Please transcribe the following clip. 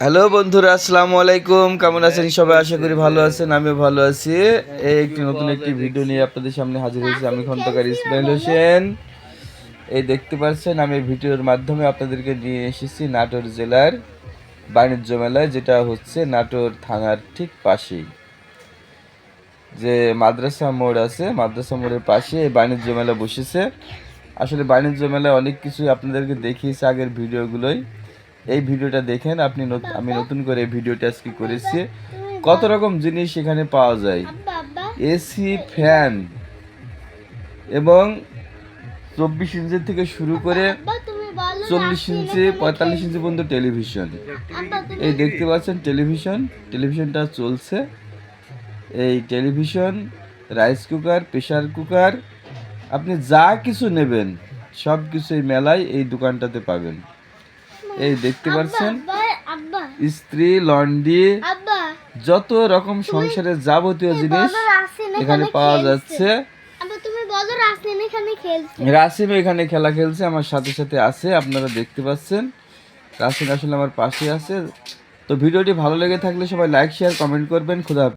Hello বন্ধুরা, আসসালামু আলাইকুম। কেমন আছেন সবাই? আশা করি ভালো আছেন, আমিও ভালো আছি। নতুন একটি ভিডিও নিয়ে আপনাদের সামনে হাজির হয়েছি। আমি খন্দকার ইসমাইল হোসেন। এই দেখতে পাচ্ছেন, আমি ভিডিওর মাধ্যমে আপনাদেরকে নিয়ে এসেছি নাটোর জেলার বাণিজ্য মেলায়, যেটা হচ্ছে নাটোর থানার ঠিক পাশেই যে মাদ্রাসা মোড় আছে, মাদ্রাসা মোড়ের পাশে এই বাণিজ্য মেলা বসেছে। আসলে বাণিজ্য মেলায় অনেক কিছুই আপনাদেরকে দেখিয়েছি আগের ভিডিওগুলোই। এই ভিডিওটা দেখেন আপনি। আমি নতুন করে এই ভিডিওটা আজকে করেছি। কত রকম জিনিস এখানে পাওয়া যায়, এসি, ফ্যান এবং 24 ইঞ্চি থেকে শুরু করে 40 ইঞ্চি 45 ইঞ্চি পর্যন্ত টেলিভিশন। এই দেখতে পাচ্ছেন টেলিভিশনটা চলছে। এই television, rice cooker, pressure cooker, আপনি যা কিছু নেবেন সব কিছু এই মেলায় এই দোকানটাতে পাবেন। এই দেখতে পাচ্ছেন ইস্ত্রি, লন্ড্রি, যত রকম সংসারের যাবতীয় জিনিস এখানে পাওয়া যাচ্ছে। রাসিম এখানে খেলা খেলছে, আমার সাথে সাথে আছে, আপনারা দেখতে পাচ্ছেন। রাসিম আসলে আমার পাশে আছে। তো ভিডিওটি ভালো লেগে থাকলে সবাই লাইক, শেয়ার, কমেন্ট করবেন। খুদা হাফেজ।